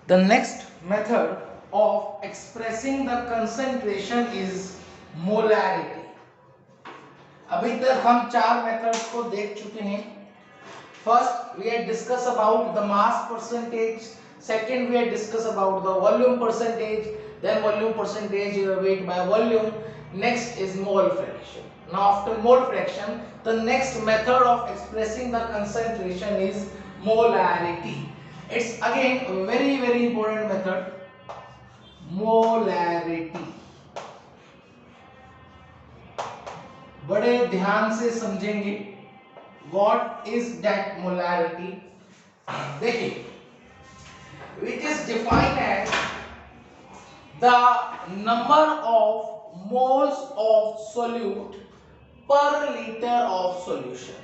The next method of expressing the concentration is molarity. अभी तक हम चार मेथड्स को देख चुके हैं. First, we had discussed about the mass percentage. Second, we had discussed about the volume percentage. Then volume percentage weight by volume. Next is mole fraction. Now, after mole fraction, the next method of expressing the concentration is molarity. It's again a very important method. Molarity. बड़े ध्यान से समझेंगे. What is that molarity? देखिए, which is defined as the number of moles of solute per liter of solution.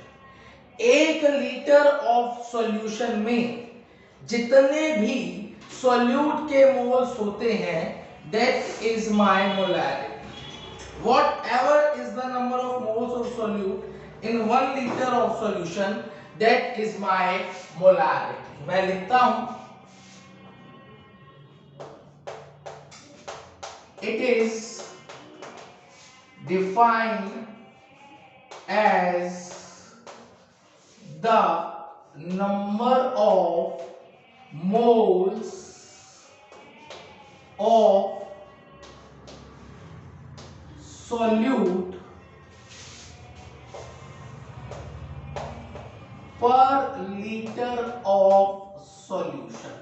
एक liter of solution में जितने भी solute के मोल्स होते हैं, that is my molarity. Whatever is the number of moles of solute in 1 liter of solution, that is my molarity. मैं लिखता हूं, it is defined as the number of moles of solute per liter of solution.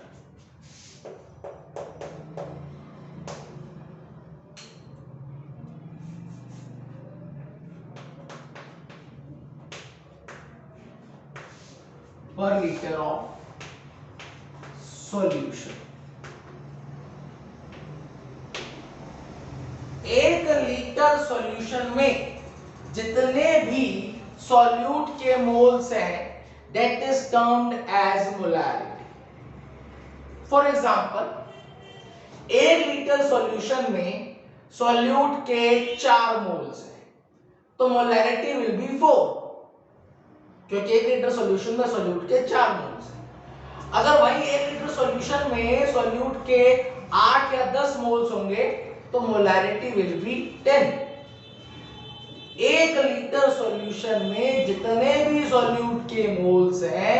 Per liter of solution. एक litre solution में जितने भी solute के moles हैं, that is termed as molarity. For example, एक लीटर सॉल्यूशन में solute के 4 moles हैं, तो मोलैरिटी विल बी 4, क्योंकि एक लीटर सॉल्यूशन में सॉल्यूट के 4 मोल्स हैं. अगर वही एक लीटर सॉल्यूशन में सॉल्यूट के 8 या 10 मोल्स होंगे, तो मोलैरिटी विल बी 10. एक लीटर सॉल्यूशन में जितने भी सॉल्यूट के मोल्स हैं,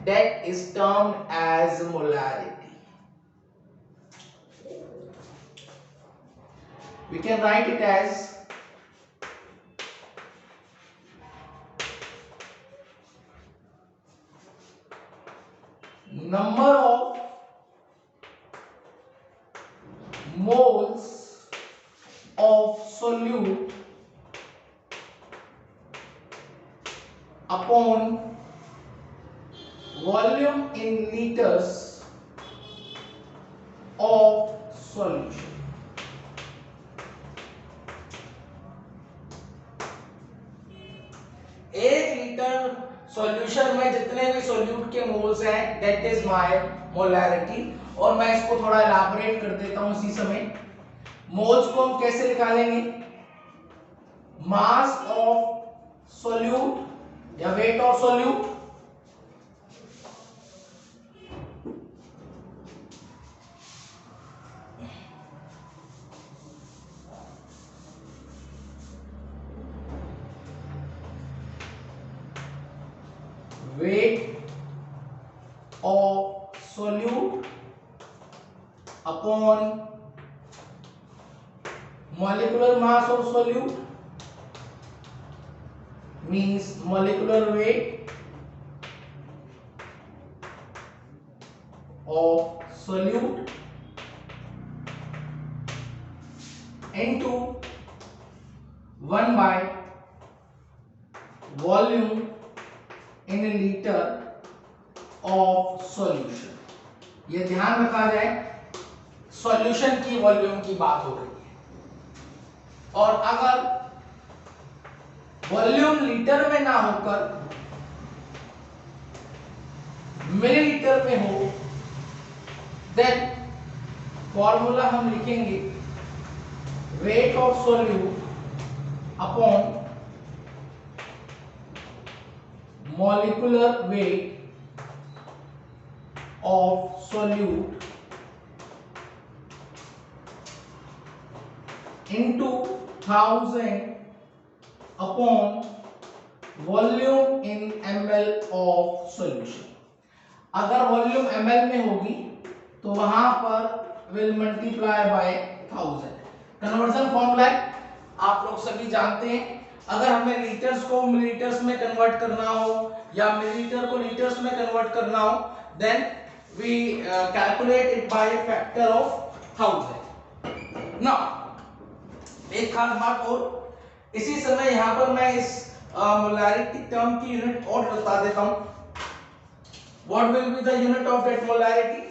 that is termed as molarity. We can write it as number of moles of solute upon volume in liters of solution. एक लीटर सॉल्यूशन में जितने भी सॉल्यूट के मोल्स हैं, that is my molarity. और मैं इसको थोड़ा एलाबोरेट कर देता हूं इसी समय. मोल्स को हम कैसे निकालेंगे? मास ऑफ सॉल्यूट या weight of solute weight of solute upon molecular mass of solute means molecular weight of solute into 1 by volume in a liter of solution. ये ध्यान रखा जाए, सॉल्यूशन की वॉल्यूम की बात हो रही है, और अगर वॉल्यूम लीटर में ना होकर मिलीलीटर में हो, देन फॉर्मूला हम लिखेंगे weight of solute upon molecular weight of solute into 1000 upon volume in ml of solution. अगर वॉल्यूम ml में होगी तो वहां पर will multiply by 1000। Conversion formula आप लोग सभी जानते हैं। अगर हमें लीटर्स को मिलीलीटर्स में कन्वर्ट करना हो या मिलीलीटर को लीटर्स में कन्वर्ट करना हो, then we calculate it by factor of 1000। Now एक खास बात और, इसी समय यहां पर मैं इस मोलैरिटी टर्म की यूनिट और बता देता हूं। What will be the unit of that molarity?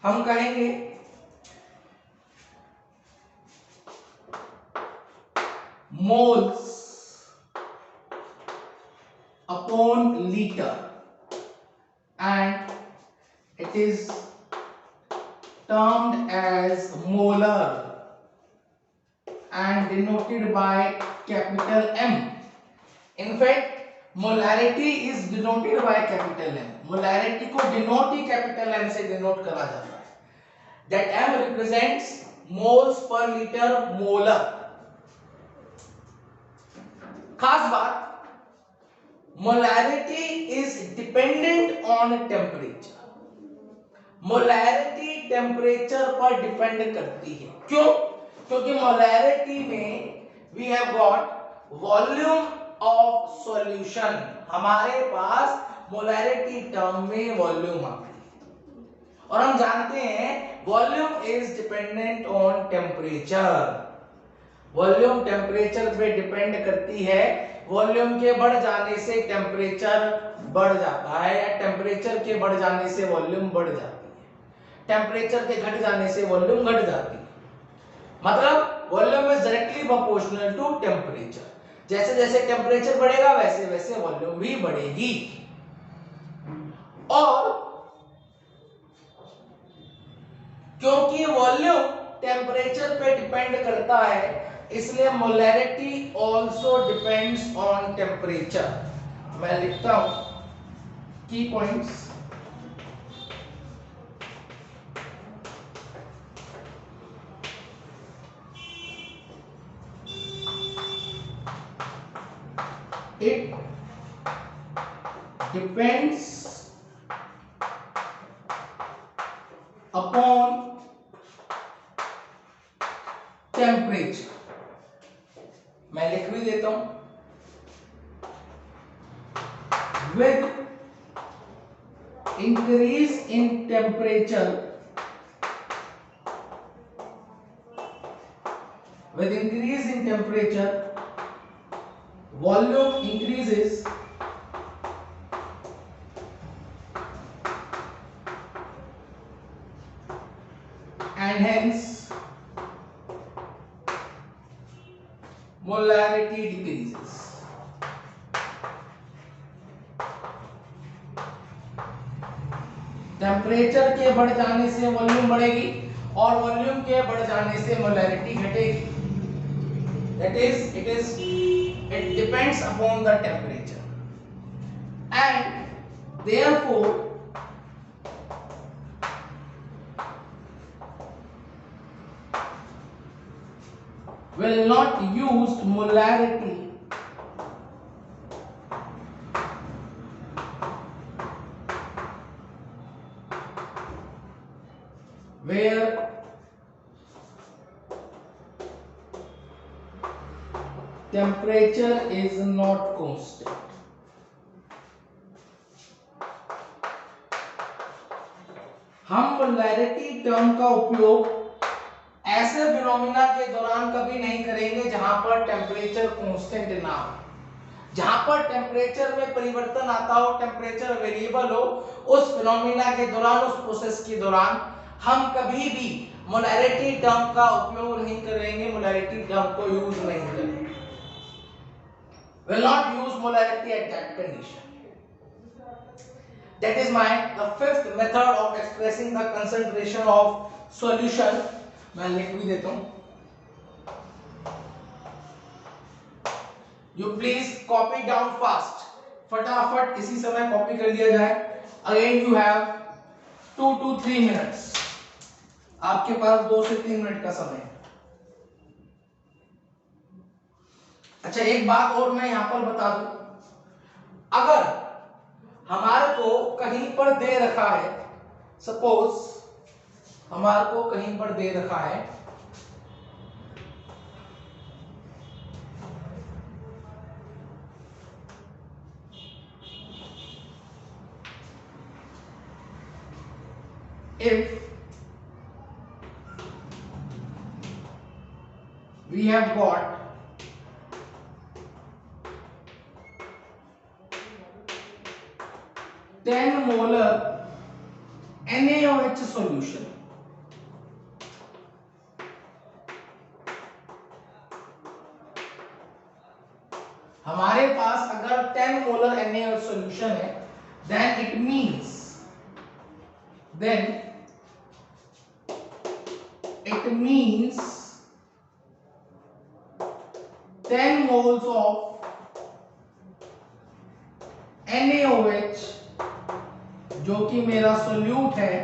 हम कहेंगे moles upon liter and it is termed as molar and denoted by capital M. In fact, molarity is denoted by capital M. Molarity को denote ही capital M से denote करा जाता है. That M represents moles per liter molar. खास बात, molarity is dependent on temperature. Molarity temperature पर depend करती है. क्यों? क्योंकि मोलैरिटी में we have got volume of solution. हमारे पास मोलैरिटी टर्म में वॉल्यूम आती है और हम जानते हैं volume is dependent on temperature. Volume temperature पे डिपेंड करती है। वॉल्यूम के बढ़ जाने से टेम्परेचर बढ़ जाता है या टेम्परेचर के बढ़ जाने से वॉल्यूम बढ़ जाती है। टेम्परेचर के घट जाने से वॉल्यूम घट जाती है। मतलब volume is directly proportional to temperature. जैसे जैसे टेम्परेचर बढ़ेगा वैसे वैसे वॉल्यूम भी बढ़ेगी। और क्योंकि वॉल्यूम टेम्परेचर पे डिपेंड करता है, इसलिए molarity also depends on temperature. मैं लिखता हूं की points. It depends upon temperature. मैं लिख भी देता हूं। With increase in temperature, volume increases and hence molarity decreases. Temperature के बढ़ जाने से वॉल्यूम बढ़ेगी और वॉल्यूम के बढ़ जाने से मोलैरिटी घटेगी। It depends upon the temperature and therefore will not use molarity where temperature is not constant. हम मोलैरिटी टर्म का उपयोग ऐसे फिनोमिना के दौरान कभी नहीं करेंगे जहां पर टेम्परेचर कांस्टेंट ना हो। जहां पर टेम्परेचर में परिवर्तन आता हो, टेम्परेचर वेरिएबल हो, उस फिनोमिना के दौरान, उस प्रोसेस के दौरान हम कभी भी मोलैरिटी टर्म का उपयोग नहीं करेंगे, मोलैरिटी टर्म को यूज नहीं करेंगे। Will not use molarity at that condition. That is the fifth method of expressing the concentration of solution. मैं लिख भी देता हूं। You please copy down fast. फटाफट इसी समय कॉपी कर लिया जाए। Again you have 2 to 3 minutes. आपके पास 2 से 3 मिनट का समय है। अच्छा, एक बात और मैं यहां पर बता दूं, अगर हमारे को कहीं पर दे रखा है, सपोज हमारे को कहीं पर दे रखा है if we have got ten molar NaOH solution, हमारे पास अगर 10 मोलर NaOH सॉल्यूशन है, then it means it means 10 moles of NaOH जो कि मेरा सोल्यूट है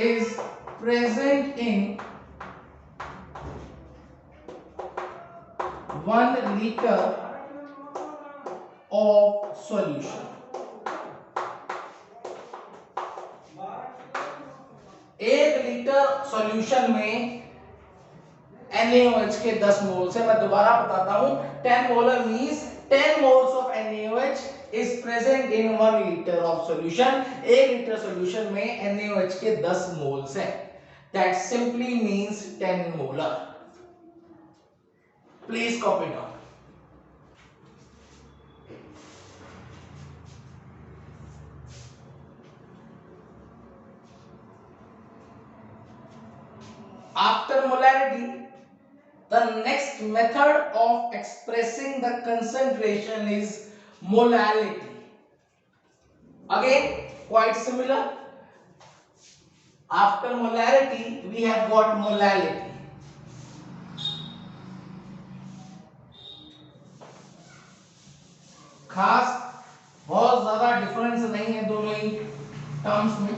is present in 1 liter of solution. 1 litre solution में NaOH के 10 मोल्स है। मैं दोबारा बताता हूं, 10 molar means 10 moles of NaOH is present in 1 liter of solution. 1 litre solution में NaOH के 10 मोल्स है। That simply means 10 molar. Please copy down. After molarity, the next method of expressing the concentration is molality. Again, quite similar. After molarity, we have got molality. खास बहुत ज्यादा difference नहीं है दोनों ही terms में।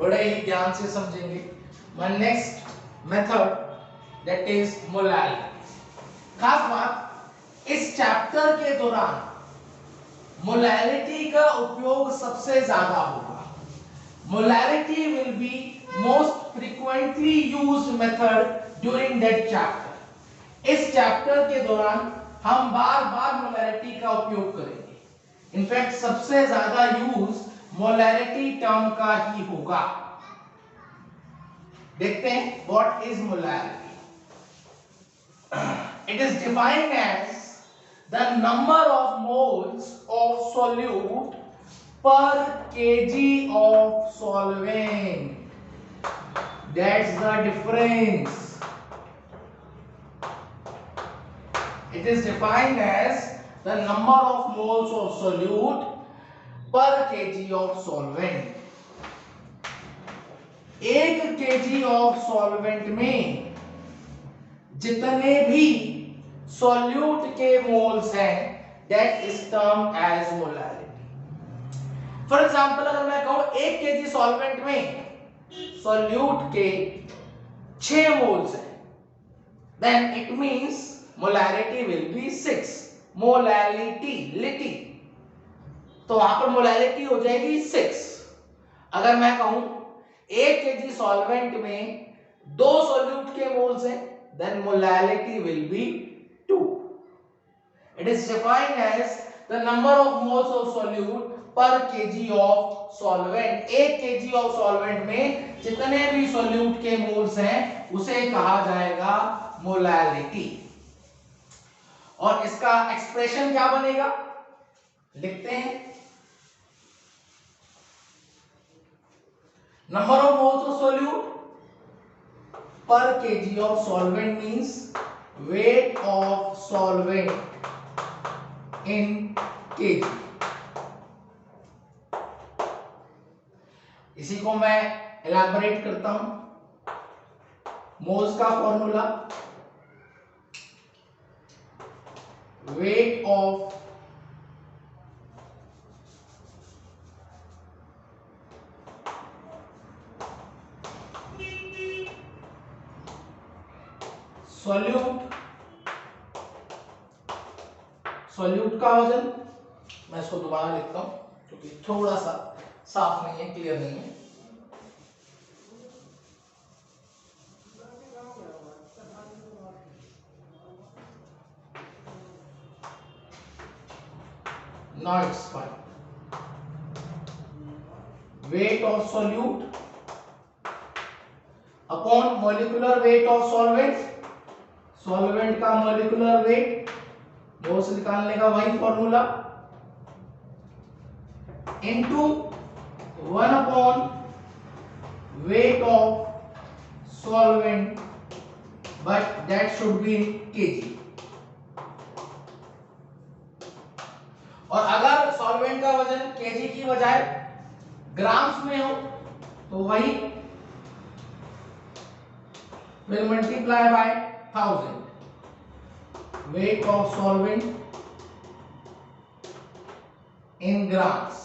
बड़े ही ध्यान से समझेंगे। My next method that is molality. खास बात, इस चैप्टर के दौरान मोलैलिटी का उपयोग सबसे ज्यादा होगा। Molality will be most frequently used method during that chapter. इस चैप्टर के दौरान हम बार बार मोलैलिटी का उपयोग करेंगे। इनफैक्ट सबसे ज्यादा यूज मोलैलिटी टर्म का ही होगा। देखते हैं what is molality. It is defined as the number of moles of solute per kg of solvent. That's the difference. It is defined as the number of moles of solute per kg of solvent. 1 kg of solvent में जितने भी solute के moles हैं, that is termed as molality. For example, अगर मैं कहूं 1 KG solvent में solute के 6 मोल्स हैं, then it means molality will be 6। Molality तो वहां पर मोलैलिटी हो जाएगी 6। अगर मैं कहूं 1 केजी सॉल्वेंट में 2 सॉल्यूट के मोल्स हैं, then molality will be 2. It is defined as the number of moles of solute per kg of solvent. 1 kg of solvent में जितने भी solute के moles हैं उसे कहा जाएगा molality। और इसका एक्सप्रेशन क्या बनेगा, लिखते हैं। Number of moles of solute per kg of solvent means weight of solvent in kg. इसी को मैं एलैबोरेट करता हूं. मोल्स का फॉर्मूला weight of सॉल्यूट का वजन. मैं इसको दोबारा लिखता हूं क्योंकि थोड़ा सा साफ नहीं है, क्लियर नहीं है. Now it's fine. Weight of solute upon molecular weight of solvent. Solvent का मोलिकुलर वेट मोल्स निकालने का वही formula into 1 upon weight of solvent, but that should be in KG. और अगर सॉल्वेंट का वजन केजी की बजाय ग्राम्स में हो तो वही will multiply by 1000. Weight of solvent in grams.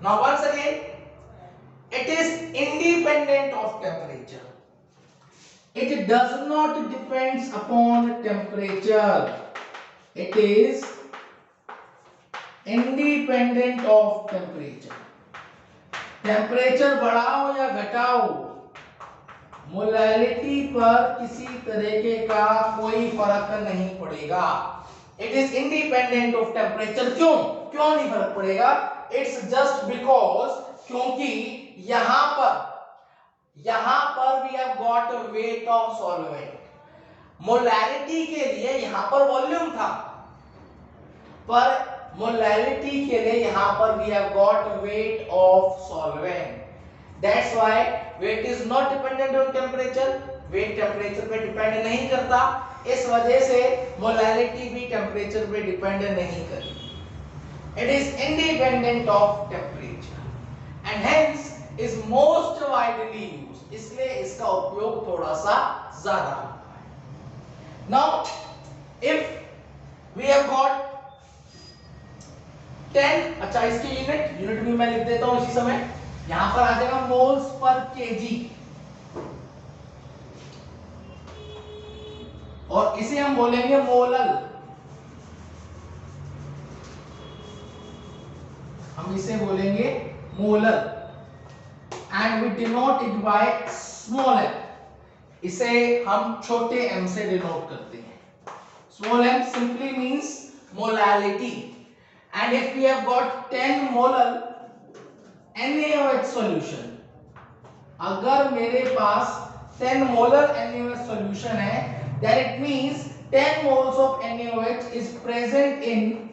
Now once again, it is independent of temperature. It does not depends upon temperature. It is independent of temperature. Temperature बढ़ाओ या घटाओ, मोलैलिटी पर किसी तरीके का कोई फर्क नहीं पड़ेगा. It is independent of temperature. क्यों नहीं फर्क पड़ेगा? इट्स जस्ट बिकॉज क्योंकि यहां पर we have got weight of solvent. Molality के लिए यहां पर वॉल्यूम था, पर मोलैलिटी के लिए यहां पर we have got weight of solvent. That's why weight is not dependent on temperature. Weight temperature पे डिपेंड नहीं करता, इस वजह से मोलैलिटी भी टेम्परेचर पे डिपेंड नहीं करती. It is independent of temperature and hence is most widely used. इसलिए इसका उपयोग थोड़ा सा ज्यादा होता है. Now if we have got 10, अच्छा इसकी यूनिट भी मैं लिख देता हूं इसी समय. यहां पर आ जाएगा मोल्स पर केजी, और इसे हम बोलेंगे मोलल. हम इसे बोलेंगे molal and we denote it by small m. इसे हम छोटे m से डिनोट करते हैं. Small m simply means molality. And if we have got 10 molar NaOH solution, अगर मेरे पास 10 molar NaOH solution है, then it means 10 moles of NaOH is present in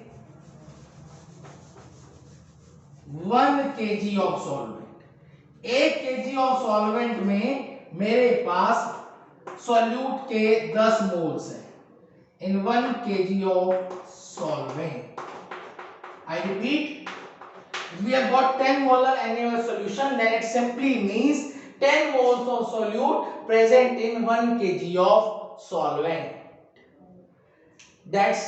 1 kg of solvent. 1 kg of solvent में मेरे पास solute के 10 moles हैं in 1 kg of solvent. I repeat, if we have got 10 molar NaOH solution, then it simply means 10 moles of solute present in 1 kg of solvent. That's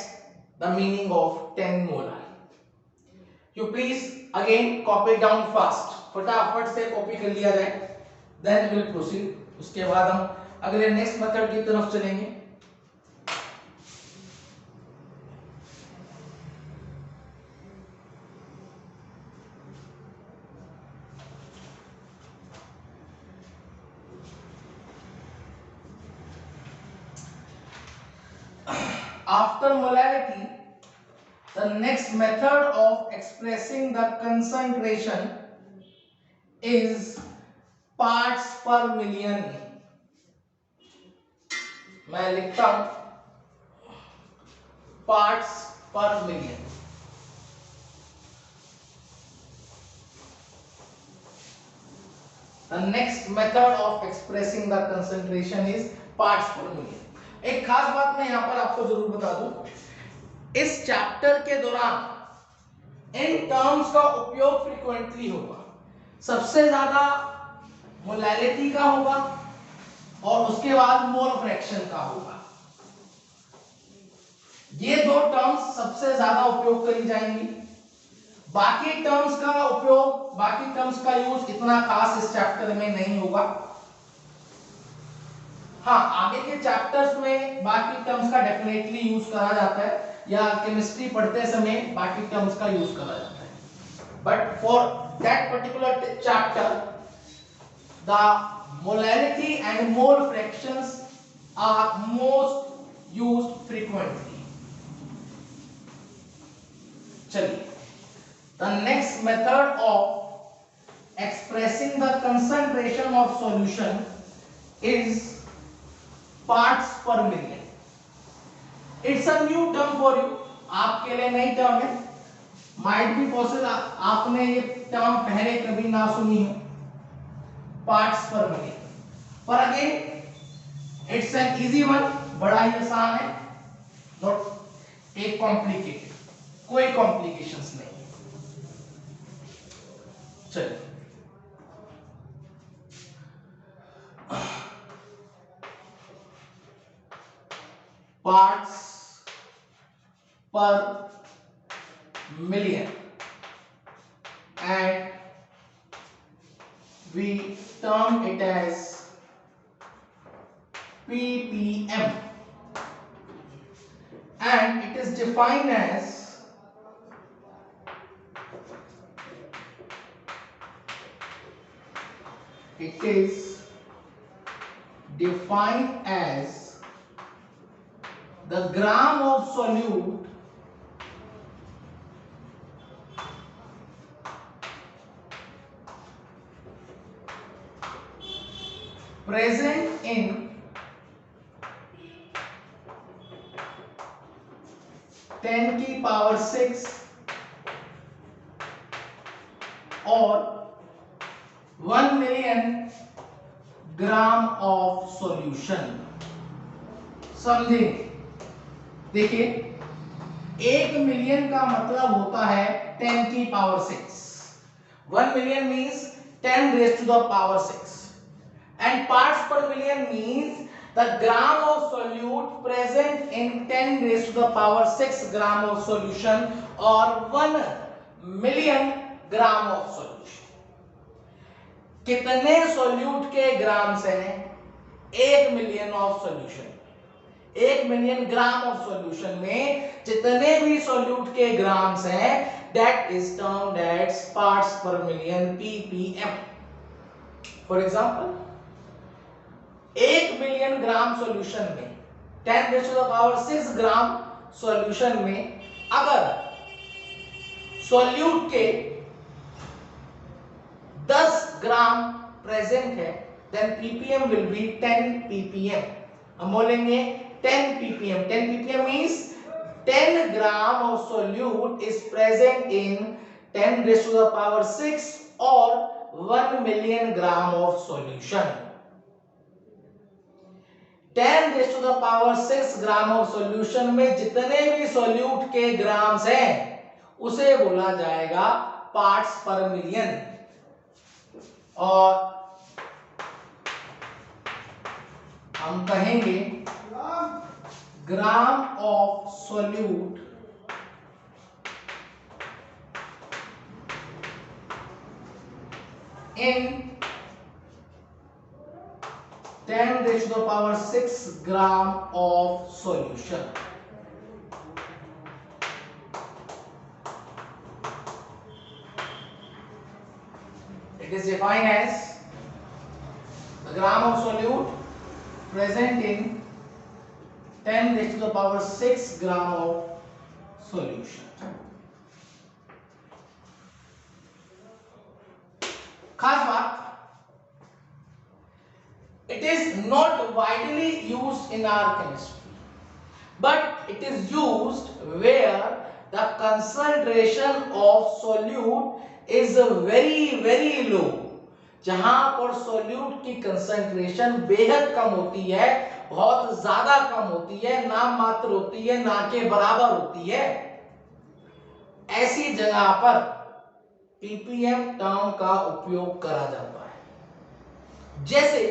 the meaning of 10 molar. You please again copy down fast. फटाफट से copy कर लिया जाए, then we'll proceed. उसके बाद हम अगले next method की तरफ चलेंगे. After molarity, the next method of expressing the concentration is parts per million. मैं लिखता हूं parts per million. The next method of expressing the concentration is parts per million. एक खास बात मैं यहाँ पर आपको जरूर बता दूं, इस चैप्टर के दौरान इन टर्म्स का उपयोग फ्रीक्वेंटली होगा। सबसे ज्यादा मोलैरिटी का होगा और उसके बाद मोल फ्रैक्शन का होगा। ये दो टर्म्स सबसे ज्यादा उपयोग करी जाएंगी। बाकी टर्म्स का उपयोग, बाकी टर्म्स का यूज इतना खास इस चैप्टर में नहीं होगा। हाँ, आगे के चैप्टर्स में बाकी टर्म्स का डेफिनेटली यूज करा जाता है, या केमिस्ट्री पढ़ते समय बाकी टर्म्स का यूज करा जाता है। But for that particular chapter the molarity and mole fractions are most used frequently. चलिए, the next method of expressing the concentration of solution is parts per million. It's a new term for you. आपके लिए नई term है। Might be possible आपने ये term पहले कभी ना सुनी हो, parts per million। पर again it's an easy one, बड़ा ही आसान है, not एक complicated, कोई complications नहीं। चलिए, parts per million, and we term it as ppm, and it is defined as the gram of solute present in 10 की power 6 और 1 मिलियन ग्राम ऑफ सॉल्यूशन। समझे? देखिए, 1 मिलियन का मतलब होता है 10 की power 6। 1 million means 10 raised to the power 6, and parts per million means the gram of solute present in 10 raised to the power 6 gram of solution or 1 million gram of solution। कितने solute के grams हैं 1 million of solution? 1 million gram of solution में जितने भी solute के grams हैं, that is termed as parts per million, ppm। For example, 1 million gram solution में 10 raised to the power 6 gram solution में अगर सोल्यूट के 10 ग्राम प्रेजेंट है, then ppm will be 10 ppm। हम बोलेंगे 10 ppm। 10 ppm means 10 gram of solute is present in 10 raised to the power 6 or 1 million gram of solution। 10 raised to the power 6 gram of solution में जितने भी solute के grams हैं उसे बोला जाएगा पार्ट्स पर मिलियन। और हम कहेंगे gram of solute in 10 raised to the power 6 gram of solution। It is defined as the gram of solute present in 10 raised to the power 6 gram of solution। खास बात, it is not widely used in our chemistry, but it is used where the concentration of solute is very low, जहां पर solute की concentration बेहद कम होती है, बहुत ज्यादा कम होती है, नाम मात्र होती है, ना के बराबर होती है, ऐसी जगह पर ppm टर्म का उपयोग करा जाता है। जैसे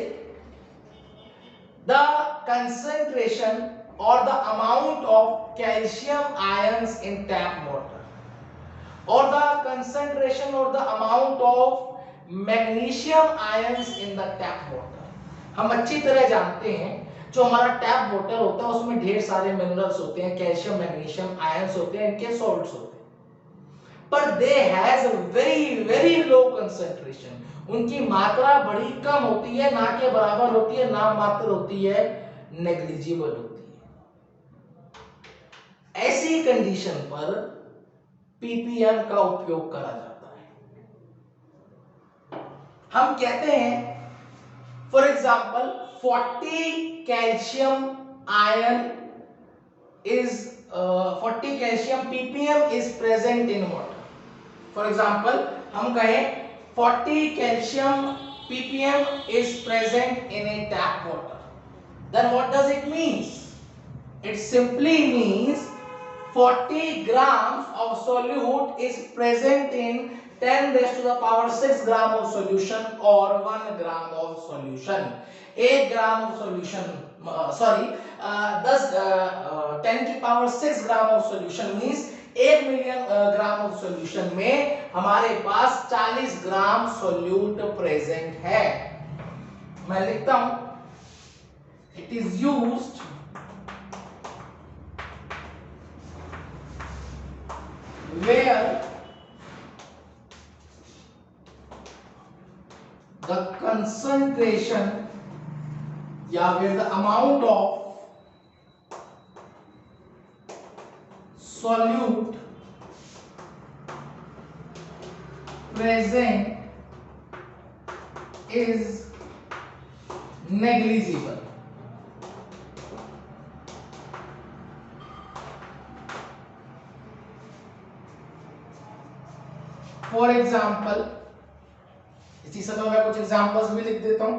the concentration or the amount of calcium ions in tap water or the concentration or the amount of magnesium ions in the tap water। हम अच्छी तरह जानते हैं जो हमारा टैप वाटर होता है उसमें ढेर सारे मिनरल्स होते हैं, कैल्शियम मैग्नीशियम आयंस होते हैं, इनके सॉल्ट्स होते हैं, पर they has very very low concentration, उनकी मात्रा बड़ी कम होती है, ना के बराबर होती है, नाम मात्र होती है, नेग्लिजिबल होती है। ऐसी कंडीशन पर पीपीएम का उपयोग करा जाता है। हम कहते हैं for example 40 calcium ion is 40 calcium ppm is present in water। For example हम कहें 40 calcium ppm is present in a tap water, then what does it means? It simply means 40 grams of solute is present in 10 raised to the power 6 gram of solution or 1 gram of solution। 1 gram of solution 10 की power 6 gram of solution means 1 million gram of solution में हमारे पास 40 ग्राम solute present है। मैं लिखता हूं, it is used where the concentration या where the amount of solute present is negligible। For example, इसी समय मैं कुछ एग्जाम्पल्स भी लिख देता हूं।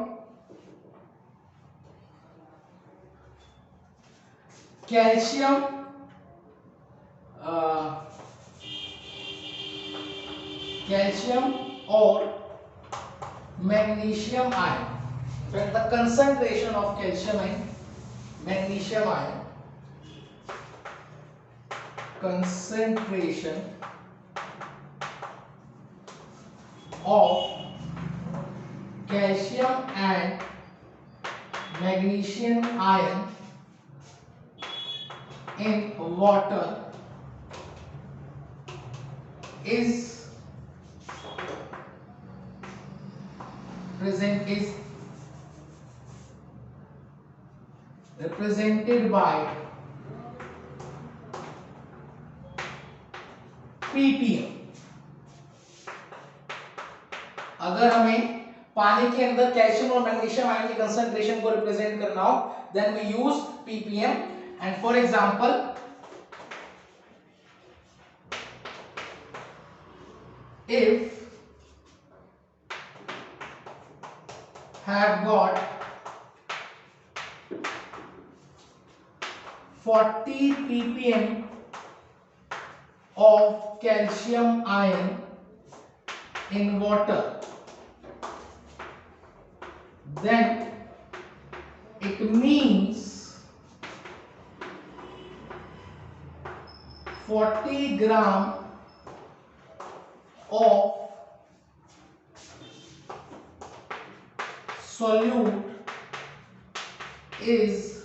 कैल्शियम और magnesium ion, the concentration of calcium and magnesium ion, concentration of calcium and magnesium ion in water is represented by ppm। अगर हमें पानी के अंदर कैल्शियम और मैग्नीशियम आयन की कंसंट्रेशन को रिप्रेजेंट करना हो, then we use ppm। And for example, if have got 40 ppm of calcium ion in water, then it means 40 gram of solute is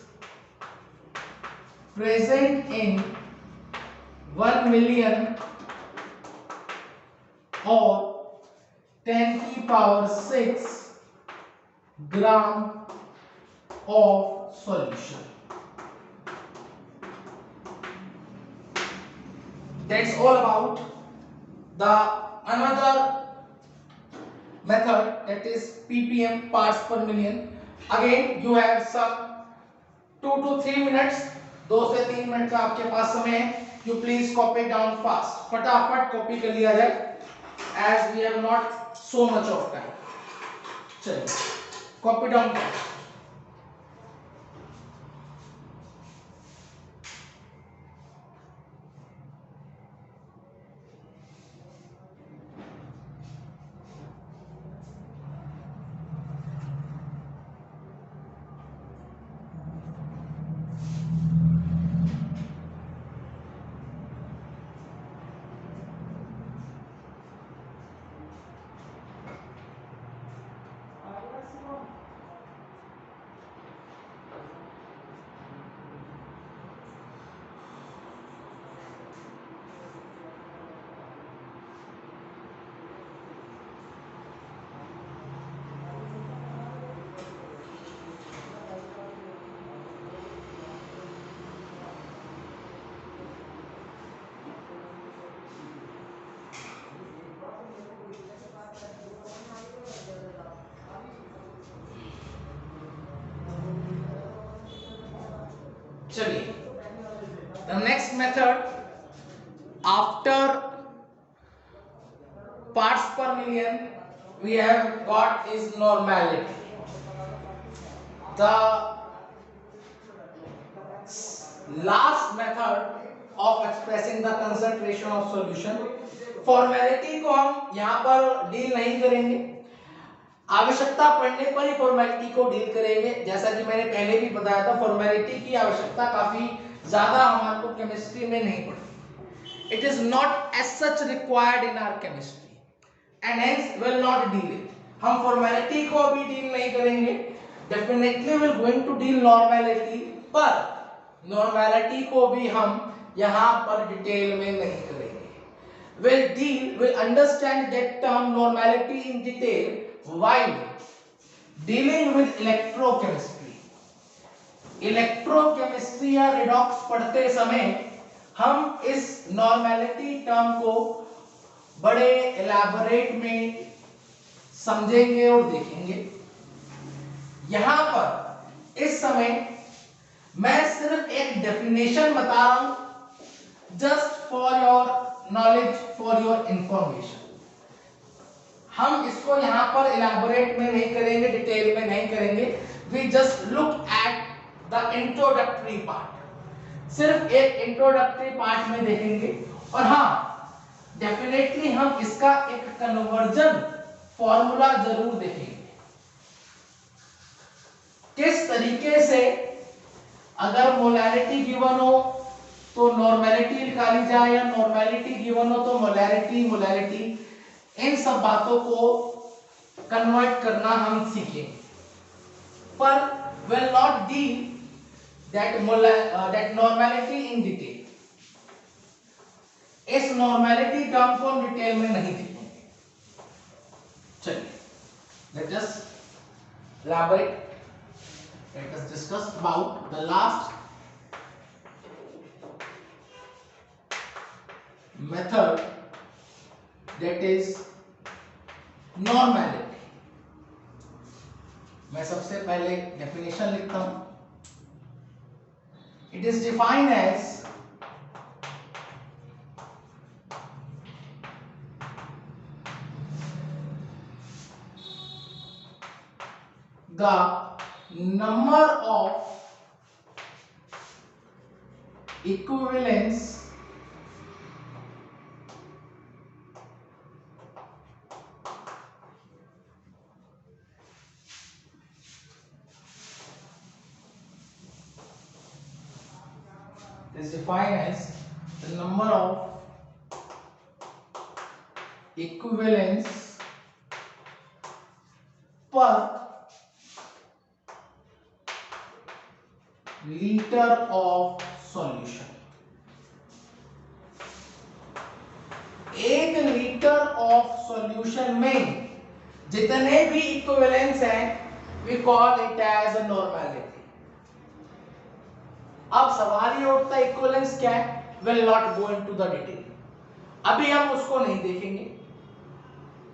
present in 1 million or 10 की power 6 gram of solution। That's all about the another method, that is ppm, parts per million। Again you have some 2 to 3 minutes, 2 से 3 minute का आपके पास समय है। You please copy down fast, फटाफट copy कर लिया जाए as we have not so much of time। चलिए कॉपी डाउन। चलिए the next method after parts per million we have got is normality. The last method of expressing the concentration of solution. Formality को हम यहाँ पर deal नहीं करेंगे, आवश्यकता पड़ने पर ही फॉर्मेलिटी को डील करेंगे। जैसा कि मैंने पहले भी बताया था, फॉर्मेलिटी की आवश्यकता काफी ज्यादा हमारे को केमिस्ट्री में नहीं पड़ती। It is not as such required in our chemistry and hence will not deal it. हम फॉर्मेलिटी को अभी डील नहीं करेंगे, definitely will going to deal normality, पर नॉर्मेलिटी को भी हम यहाँ पर डिटेल में नहीं करेंगे। We'll understand that term normality in detail while dealing with electrochemistry. Electrochemistry या रिडॉक्स पढ़ते समय हम इस नॉर्मेलिटी टर्म को बड़े एलैबोरेट में समझेंगे और देखेंगे। यहां पर इस समय मैं सिर्फ एक डेफिनेशन बता रहा हूं, just for your knowledge, for your information. हम इसको यहां पर इलैबोरेट में नहीं करेंगे, डिटेल में नहीं करेंगे। We just look at the introductory part, सिर्फ एक इंट्रोडक्टरी पार्ट में देखेंगे। और हाँ, डेफिनेटली हम इसका एक कन्वर्जन फॉर्मूला जरूर देखेंगे, किस तरीके से अगर मोलैरिटी गिवन हो तो नॉर्मेलिटी निकाली जाए, या नॉर्मेलिटी गिवन हो तो मोलैरिटी, इन सब बातों को कन्वर्ट करना हम सीखेंगे। पर will not deal that normality in detail. इस नॉर्मेलिटी टर्म को हम डिटेल में नहीं देखेंगे। चलिए, let us elaborate, let us discuss about the last method, that is normality. मैं सबसे पहले डेफिनेशन लिखता हूं। It is defined as the number of equivalence is defined as the number of equivalence per liter of solution। एक liter of solution में जितने भी equivalence हैं, we call it as a normality. अब सवाल ये उठता है इक्विवेलेंस क्या है? Will not go into the detail, अभी हम उसको नहीं देखेंगे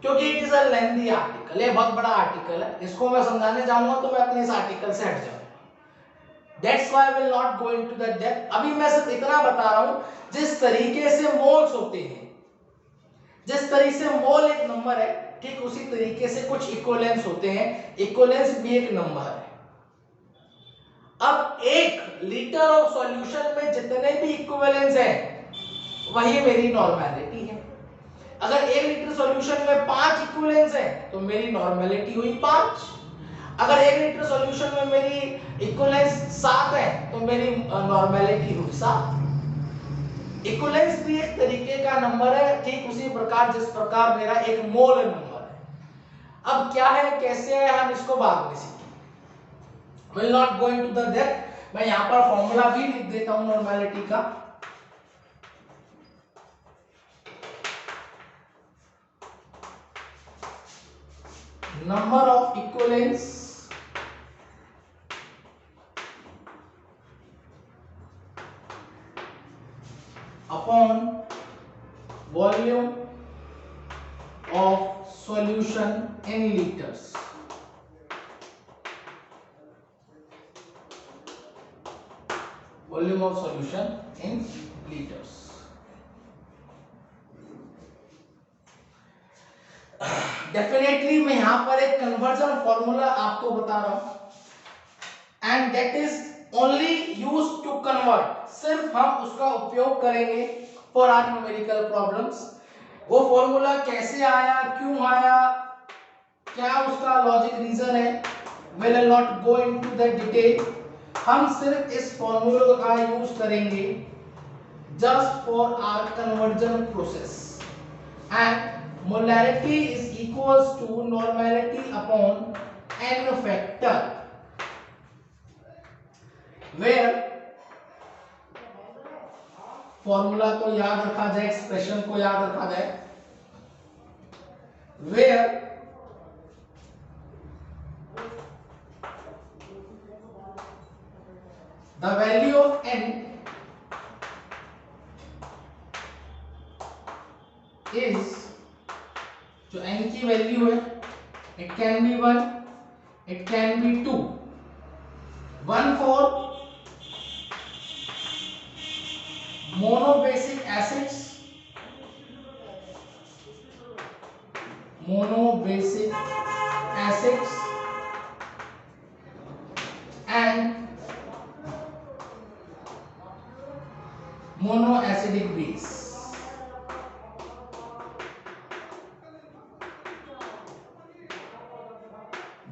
क्योंकि it is a lengthy article, ये बहुत बड़ा आर्टिकल है। इसको मैं समझाने जाऊंगा तो मैं अपने इस आर्टिकल से हट जाऊंगा। That's why I will not go into the depth। अभी मैं सिर्फ इतना बता रहा हूं, जिस तरीके से मोल्स होते हैं, जिस तरीके से मोल एक नंबर है, ठीक उसी तरीके से कुछ इक्विवेलेंस होते हैं, इक्विवेलेंस भी एक नंबर है। अब 1 लीटर ऑफ सॉल्यूशन में जितने भी इक्विवेलेंस हैं वही मेरी नॉर्मेलिटी है। अगर 1 लीटर सॉल्यूशन में 5 इक्विवेलेंस हैं तो मेरी नॉर्मेलिटी हुई 5। अगर 1 लीटर सॉल्यूशन में मेरी इक्विवेलेंस 7 है तो मेरी नॉर्मेलिटी हुई 7। इक्विवेलेंस भी एक तरीके का नंबर है, ठीक उसी प्रकार जिस प्रकार मेरा एक मोल नंबर है। अब क्या है, कैसे है, हम इसको बाद में सीखेंगे। Will not go into the depth. मैं यहां पर फॉर्मूला भी लिख देता हूं नॉर्मेलिटी का। Number of equivalence upon volume of solution in liters. Volume of solution in liters. Definitely मैं यहां पर एक कन्वर्जन फॉर्मूला आपको बता रहा हूं and that is only used to convert. सिर्फ हम उसका उपयोग करेंगे फॉर आवर न्यूमेरिकल प्रॉब्लम्स। वो फॉर्मूला कैसे आया, क्यों आया, क्या उसका लॉजिक रीजन है, will not go into the detail. हम सिर्फ इस फॉर्मूले का यूज करेंगे just for our conversion process and molarity is equals to normality upon n factor where formula को याद रखा जाए, एक्सप्रेशन को याद रखा जाए, where the value of n is, जो n की वैल्यू है, it can be 1, it can be 2, 1 for monobasic acids, and monoacidic base.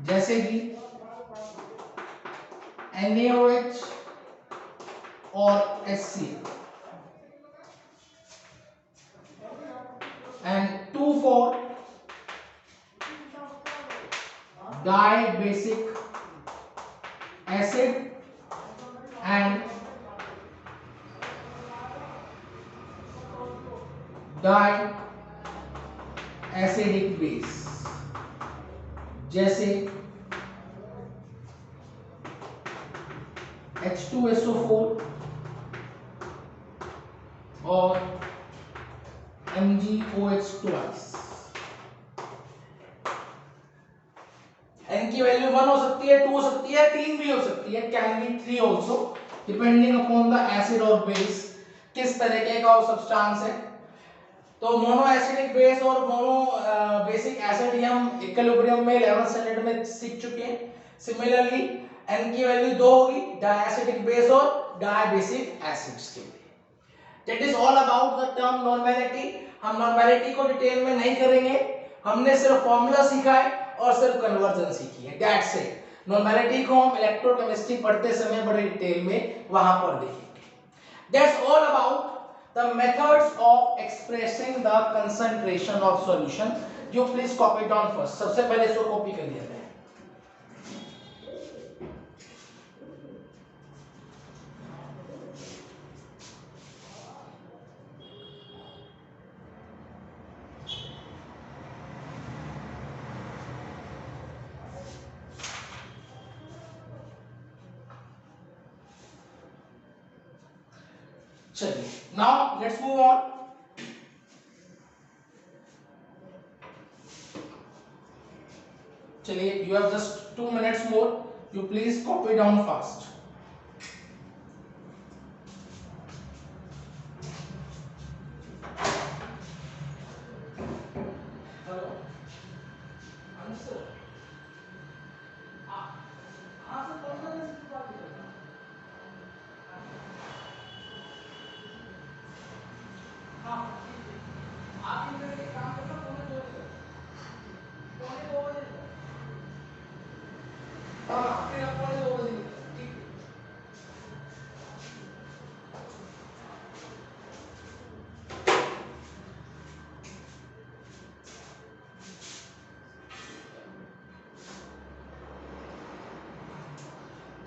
जैसे कि NaOH और HCl, and 2 for dibasic acid and diacidic base, जैसे H2SO4 और MgOH twice। n की value 1 हो सकती है, 2 हो सकती है, 3 भी हो सकती है, can be 3 also depending upon the acid और बेस, किस तरीके का वो सब्सटेंस है। तो मोनो एसिडिक बेस और मोनो बेसिक एसिड ये हम इक्विलिब्रियम में 11th स्टैंडर्ड में सीख चुके हैं। सिमिलरली n की वैल्यू 2 होगी डायएसिडिक बेस और डायबेसिक एसिड्स के लिए। That is all about the term normality. हम नॉर्मेलिटी को डिटेल में नहीं करेंगे, हमने सिर्फ फॉर्मूला सीखा है और सिर्फ कन्वर्जन सीखी है, दैट्स इट। नॉर्मेलिटी को हम इलेक्ट्रोकेमिस्ट्री पढ़ते समय बड़े डिटेल में वहां पर देखेंगे। That's all about the methods of expressing the concentration of solution। you please copy down first। सबसे पहले इसको कॉपी कर लिया जाए। चलिए, now let's move on। चलिए, you have just 2 minutes more, you please copy down fast।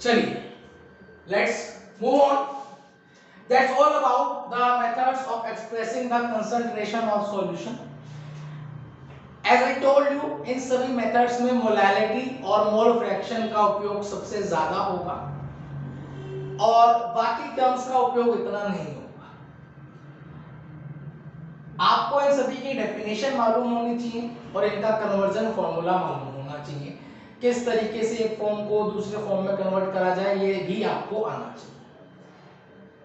चलिए let's move on. That's all about the methods of expressing the concentration of solution. As I told you, इन सभी methods में molality और mole fraction का उपयोग सबसे ज्यादा होगा और बाकी टर्म्स का उपयोग इतना नहीं होगा. आपको इन सभी की डेफिनेशन मालूम होनी चाहिए और इनका कन्वर्जन फॉर्मूला मालूम होना चाहिए. किस तरीके से एक फॉर्म को दूसरे फॉर्म में कन्वर्ट करा जाए ये भी आपको आना चाहिए.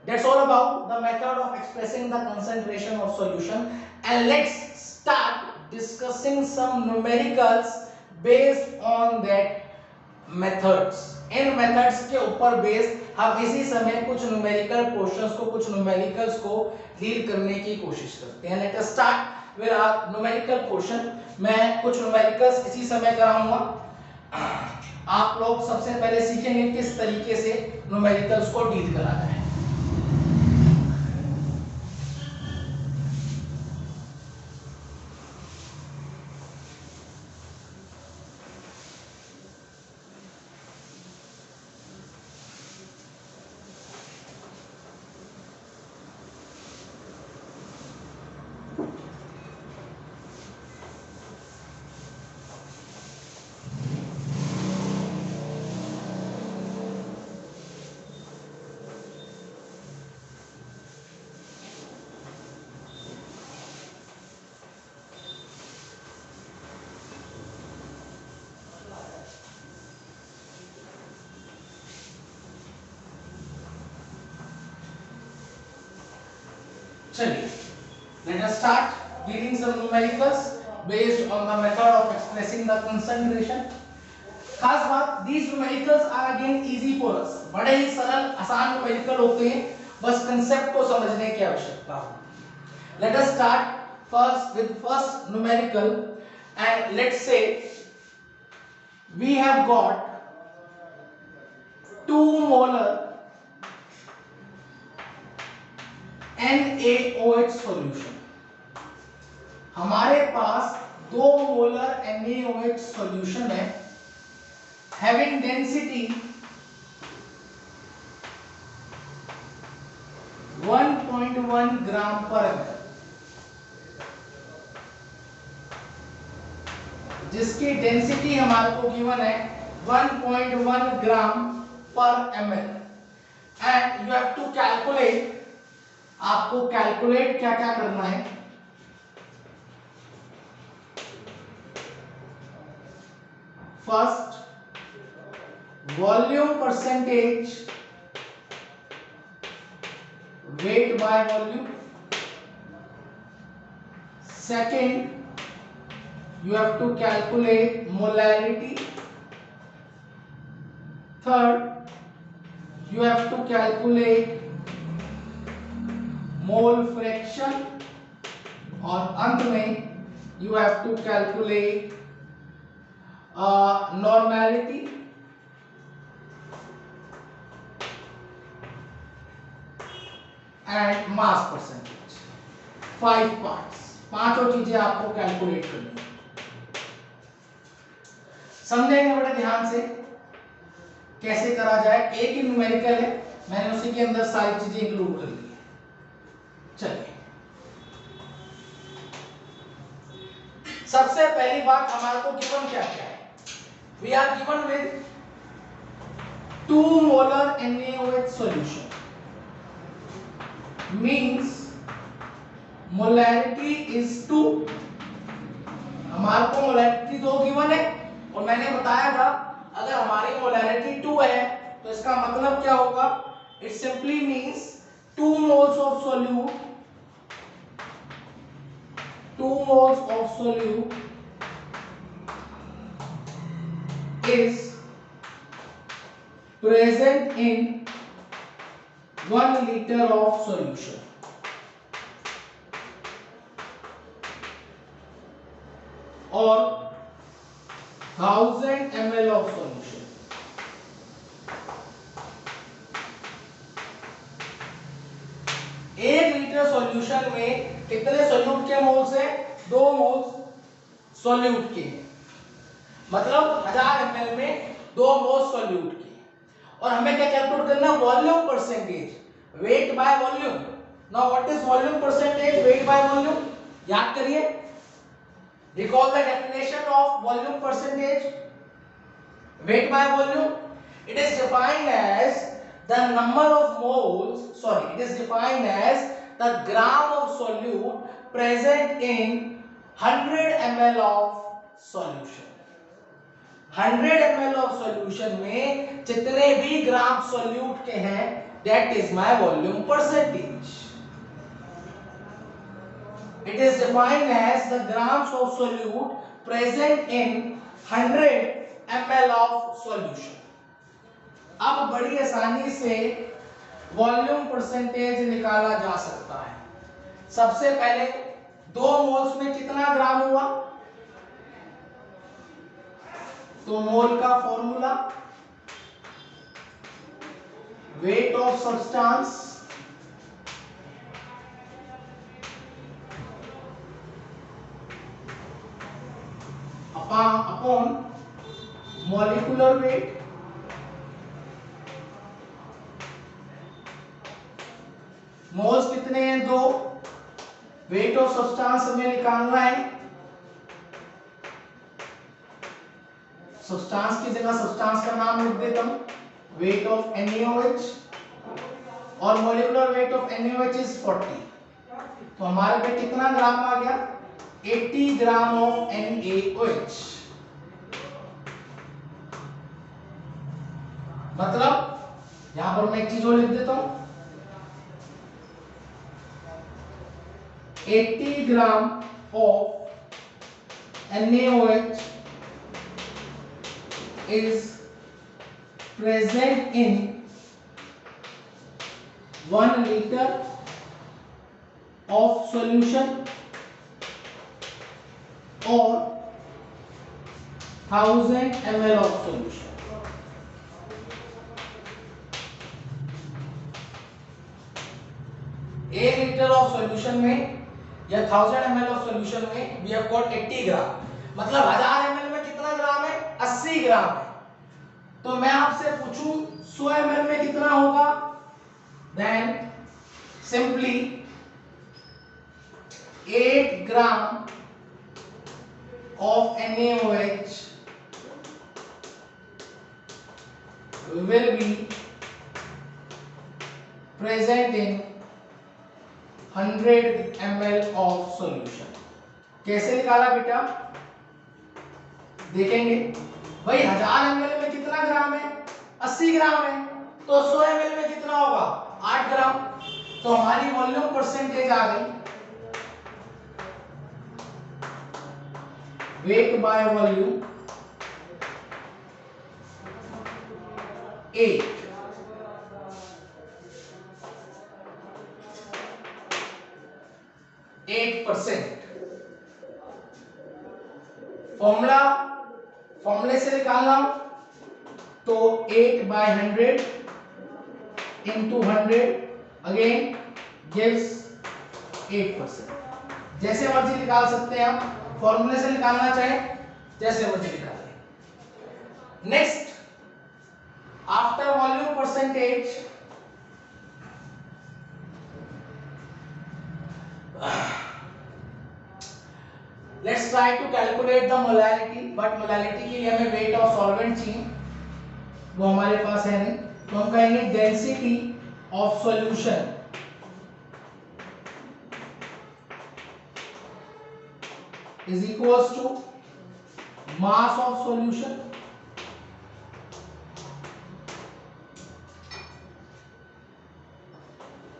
That's all about the method of expressing the concentration of solution, and let's start discussing some numericals based on that methods. In methods के ऊपर बेस्ड हम इसी समय कुछ numerical portions को कुछ numericals को डील करने की कोशिश करते हैं. Let us start with our numerical portion. मैं कुछ numericals इसी समय कराऊंगा. आप लोग सबसे पहले सीखेंगे किस तरीके से numericals को डील करा जाए. चलिए, let us start reading some numericals based on the method of expressing the concentration. खास बात, these numericals are again easy for us. बड़े ही सरल आसान numerical होते हैं, बस concept को समझने की आवश्यकता हो. Let us start first with first numerical, and let's say we have got 2 molar NaOH solution. हमारे पास 2 मोलर NaOH solution है having density 1.1 ग्राम पर ml, जिसकी डेंसिटी हमारे को गिवन है 1.1 ग्राम पर ml. And you have to calculate, आपको calculate क्या क्या करना है. First, volume percentage weight by volume. Second, you have to calculate molarity. Third, you have to calculate mole fraction. और अंत में you have to calculate normality and mass percentage. 5 parts, पांचों चीजें आपको कैलकुलेट करनी है. समझेंगे बड़े ध्यान से कैसे करा जाए. एक ही न्यूमेरिकल है, मैंने उसी के अंदर सारी चीजें इंक्लूड कर ली है. चलिए, सबसे पहली बात हमारे को गिवन क्या क्या है. We are given with 2 molar NaOH solution, means molarity is 2. हमारे को मोलैरिटी 2 गिवन है और मैंने बताया था अगर हमारी मोलैरिटी 2 है तो इसका मतलब क्या होगा. It simply means 2 moles of solute, 2 moles of solute is present in 1 liter of solution. और 1000 ml of solution. एक लीटर सॉल्यूशन में कितने सोल्यूट के मोल्स हैं? 2 मोल्स सोल्यूट के, मतलब 1000 ml में 2 मोल्स सोल्यूट के. और हमें क्या कैलकुलेट करना है, volume percentage, weight by volume. Now what is volume percentage, weight by volume, याद करिए, recall the definition of volume percentage, weight by volume. It is defined as the number of moles, it is defined as the gram of solute present in 100 ml of solution. 100 ml of solution में जितने भी ग्राम solute के हैं, that is my volume percentage. It is defined as the grams of solute present in 100 ml of solution. अब बड़ी आसानी से volume percentage निकाला जा सकता है। सबसे पहले 2 मोल्स में कितना ग्राम हुआ, तो मोल का formula, weight of substance upon molecular weight, moles कितने हैं, 2, वेट ऑफ सब्सटेंस हमें निकालना है, सब्सटेंस की जगह सब्सटेंस का नाम लिख देता हूं, वेट ऑफ NaOH, और molecular weight of NaOH is 40, तो हमारे पे कितना ग्राम आ गया, 80 ग्राम ऑफ NaOH। मतलब यहां पर मैं एक चीज और लिख देता हूं, 80 gram of NaOH is present in 1 liter of solution or 1000 ml of solution. A liter of solution में या 1000 ml of solution में we have got 80 ग्राम, मतलब 1000 ml में कितना ग्राम है, 80 ग्राम है। तो मैं आपसे पूछूं 100 ml में कितना होगा, then simply 8 gram of NaOH will be present in 100 ml of solution। कैसे निकाला बेटा, देखेंगे भाई 1000 ml में कितना ग्राम है, 80 ग्राम है, तो 100 ml में कितना होगा, 8 ग्राम, तो हमारी वॉल्यूम परसेंटेज आ गई, वेट बाय वॉल्यूम 8%। फॉर्मूले से निकालना तो 8/100 into 100 अगेन गिव्स 8%। जैसे मर्जी निकाल सकते हैं आप, फॉर्मूले से निकालना चाहे जैसे मर्जी निकाल लें। Next, after volume percentage let's try to calculate the molarity, but molarity के लिए हमें वेट ऑफ सॉल्वेंट चाहिए, वो हमारे पास है नहीं, तो हम कहेंगे density of solution is equals to mass of solution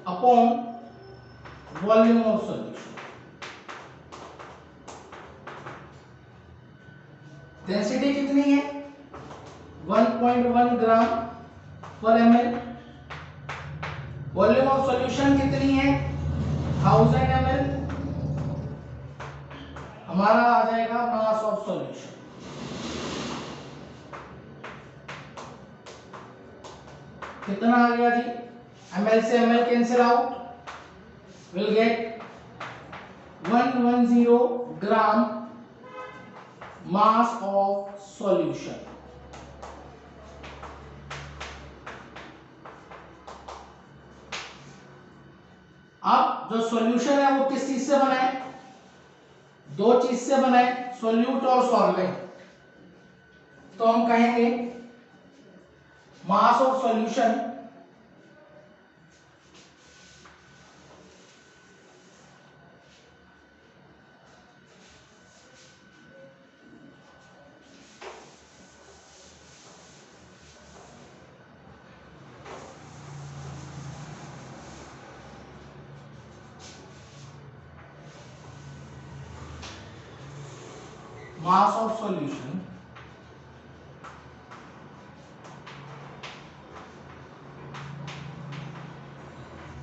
upon volume of solution। Density कितनी है, 1.1 ग्राम पर ml। वॉल्यूम ऑफ सॉल्यूशन कितनी है, 1000 ml। हमारा आ जाएगा मास ऑफ सॉल्यूशन, कितना आ गया जी, ml से ml cancel out, will get 110 gram mass of solution. जो सॉल्यूशन है वो किस चीज से बना है? दो चीज से बना है, सॉल्यूट और सॉल्वेंट। तो हम कहेंगे मास of solution mass of solution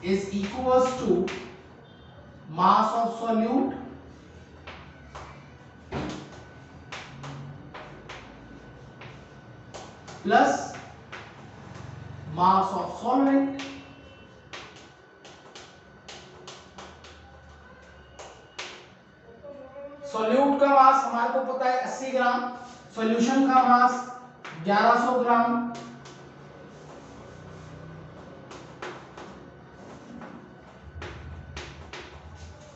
is equals to mass of solute plus mass of solvent solute का मास हमारे को पता है 80 ग्राम, सॉल्यूशन का मास 1100 ग्राम,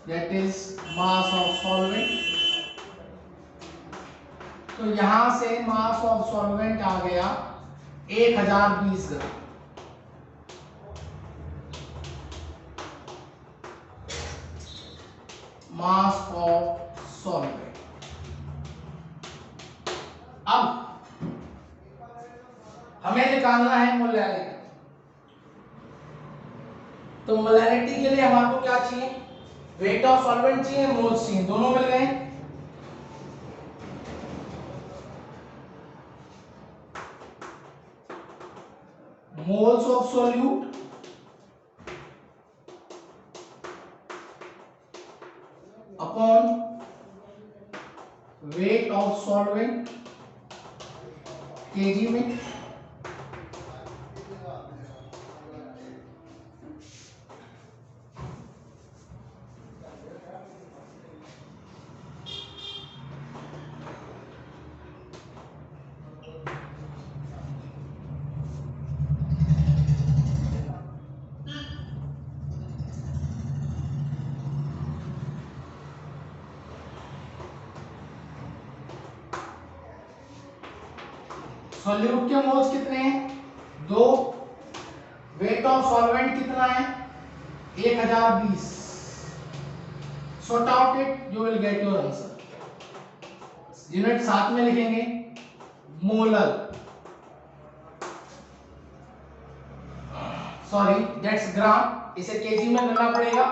that is mass of solvent। तो यहां से मास ऑफ सॉल्वेंट आ गया 1020 ग्राम। मास ऑफ सॉल्वेंट। अब हमें निकालना है मोलैरिटी। तो मोलैरिटी के लिए हमारे को क्या चाहिए? वेट ऑफ सॉल्वेंट चाहिए, मोल्स चाहिए, दोनों मिल गए। Moles of solute upon weight of solvent KG में। सॉल्यूट के मोल्स कितने हैं? 2। वेट ऑफ सॉल्वेंट कितना है? 1020। Sort out it, you will get your answer. Unit साथ में लिखेंगे, मोलर, सॉरी दैट्स ग्राम, इसे केजी में करना पड़ेगा।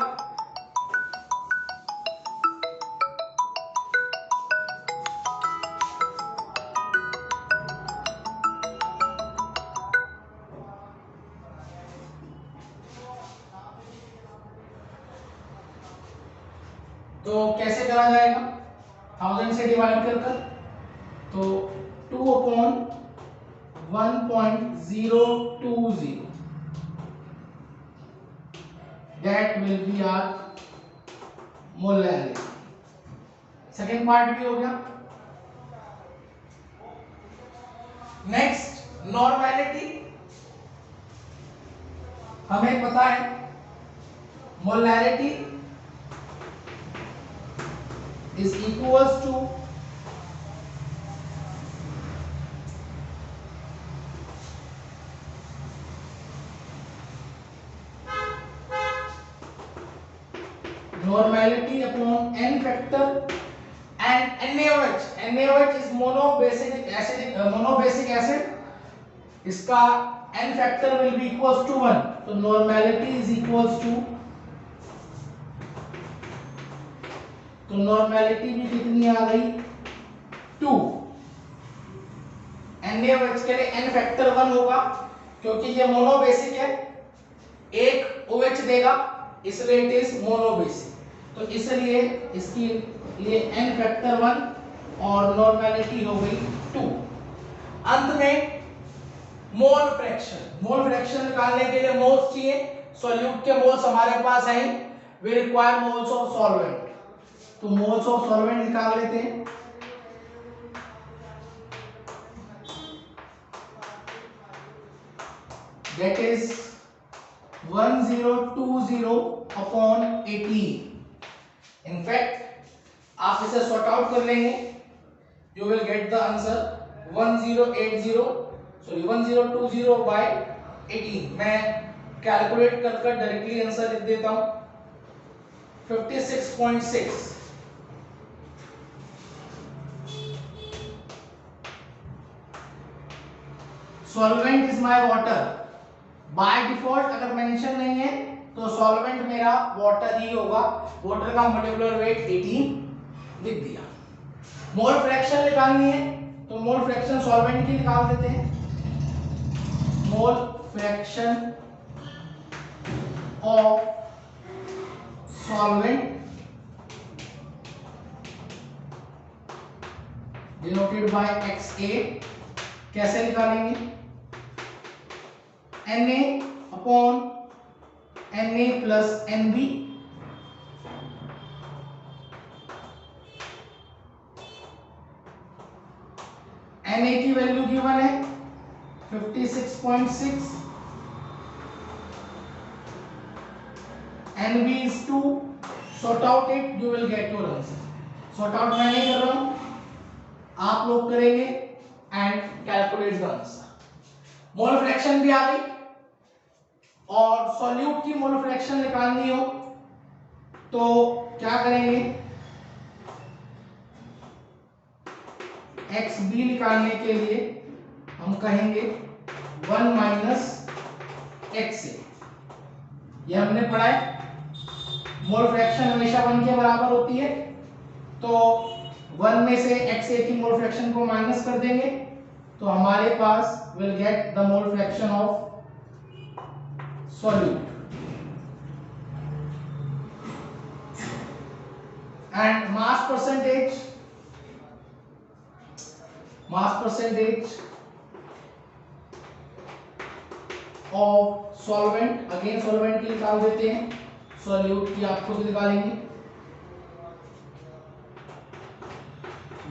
तो कैसे करा जाएगा? 1000 से डिवाइड कर कर, तो 2/1020 that will be our molarity। Second part भी हो गया। Next normality. हमें पता है molarity is equals to normality upon n factor and NaOH। NaOH is monobasic acid, इसका n factor will be equals to 1। तो normality is equals to, तो normality भी कितनी आ गई? 2। NaOH के लिए n फैक्टर 1 होगा, क्योंकि ये मोनोबेसिक है, एक OH देगा, इसलिए इट इज मोनोबेसिक। तो इसलिए इसकी लिए n फैक्टर 1 और नॉर्मेलिटी हो गई 2। अंत में मोल फ्रैक्शन। मोल फ्रैक्शन निकालने के लिए मोल्स चाहिए। सॉल्यूट के मोल्स हमारे पास हैं, we require moles of solvent. तो मोल्स ऑफ सॉल्वेंट निकाल लेते हैं। That is 1020 upon 18। इनफैक्ट आप इसे सॉर्ट आउट कर लेंगे, you will get the answer 1020 by 18। मैं कैलकुलेट कर डायरेक्टली आंसर लिख देता हूं 56.6। Solvent is my water. By default अगर मेंशन नहीं है तो सॉल्वेंट मेरा वाटर ही होगा। वाटर का मोलिकुलर वेट 18 लिख दिया। मोल फ्रैक्शन निकालनी है तो मोल फ्रैक्शन सॉल्वेंट की निकाल देते हैं। मोल fraction of solvent denoted by XA। कैसे निकालेंगे? Na upon Na plus Nb। Na की वैल्यू गिवन है 56.6, Nb is 2। Sort out it, you will get your answer. Sort out मैं नहीं कर रहा हूं, आप लोग करेंगे and calculate the answer. Mole fraction भी आ गई और सॉल्यूट की मोल फ्रैक्शन निकालनी हो तो क्या करेंगे? XB निकालने के लिए हम कहेंगे 1 माइनस XA। ये हमने पढ़ा है, मोल फ्रैक्शन हमेशा 1 के बराबर होती है, तो 1 में से XA की मोल फ्रैक्शन को माइनस कर देंगे तो हमारे पास will get the mole fraction of solute. And mass percentage of solvent, again solvent की निकाल देते हैं, सॉल्यूट की आप खुद निकालेंगे।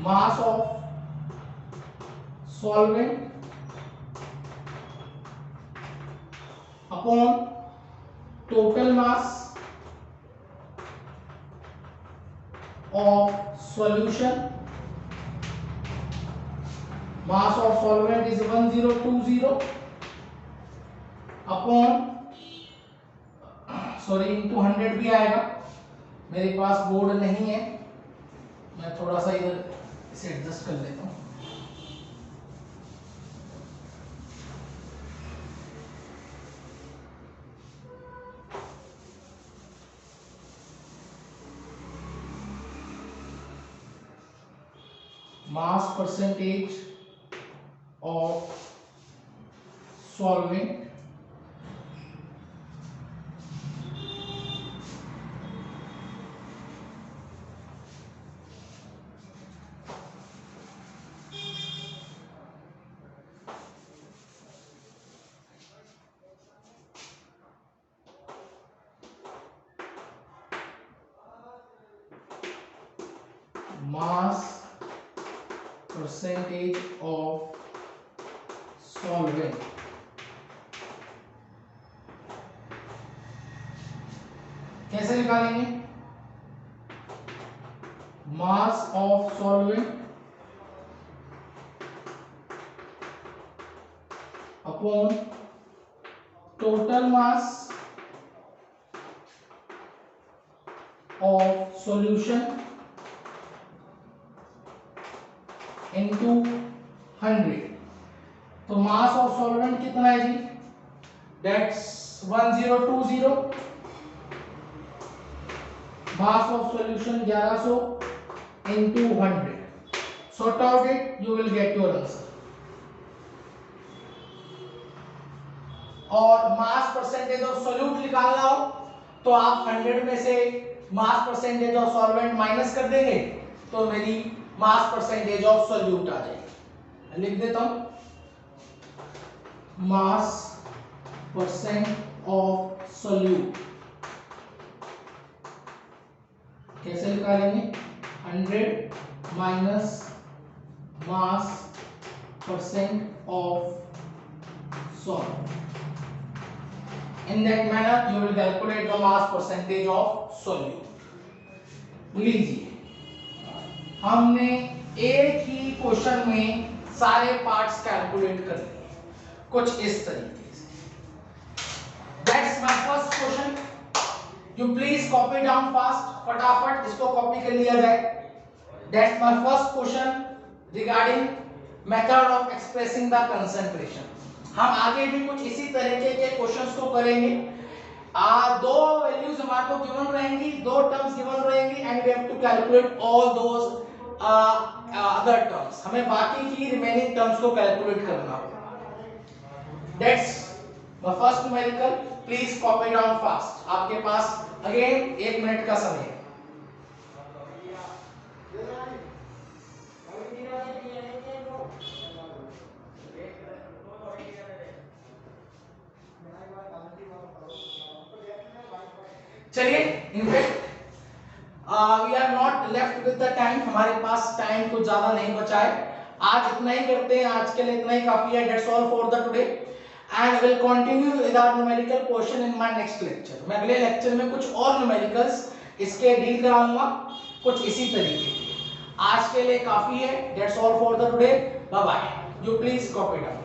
Mass of solvent upon total mass of solution. Mass of solvent is 1020 upon, sorry into 100 भी आएगा, मेरे पास बोर्ड नहीं है, मैं थोड़ा सा इधर इसे एडजस्ट कर लेता हूं। Mass percentage of solvent mass percentage of solvent कैसे निकालेंगे? Mass of solvent upon total mass of solution into 100। तो मास ऑफ सॉल्वेंट कितना है जी? That's 1020। Mass of solution 1100 into 100। Sort out it, you will get your answer. और mass percentage of solute निकालना हो तो आप 100 में से मास परसेंटेज ऑफ सॉल्वेंट माइनस कर देंगे तो मेरी मास परसेंटेज ऑफ सॉल्यूट आ जाएगी। लिख देता हूं, मास परसेंट ऑफ सॉल्यूट कैसे निकालेंगे? 100 minus mass percent of solvent. In that manner you will calculate the mass percentage of solute। लीजिए, हमने एक ही क्वेश्चन में सारे पार्ट्स कैलकुलेट कर लिए कुछ इस तरीके से। That's my first question. You please copy down fast, फटाफट इसको कॉपी कर लिया जाए। That's my first question regarding method of expressing the concentration। हम आगे भी कुछ इसी तरीके के क्वेश्चंस को करेंगे। दो वैल्यूज हमारे को गिवन रहेंगी, दो टर्म्स गिवन रहेंगी and we have to calculate all those other terms. हमें बाकी की रिमेनिंग टर्म्स को कैलकुलेट करना होगा। That's the first numerical. Please copy down fast. आपके पास अगेन 1 मिनट का समय है। चलिए, in fact we are not left with the time. हमारे पास टाइम कुछ ज्यादा नहीं बचा है। आज इतना ही करते हैं, आज के लिए इतना ही काफी है। That's all for the today and will continue with our numerical portion in my next lecture. मैं अगले लेक्चर में कुछ और न्यूमेरिकल्स इसके डील कराऊंगा कुछ इसी तरीके के। आज के लिए काफी है। That's all for the today. Bye bye. You please copy down.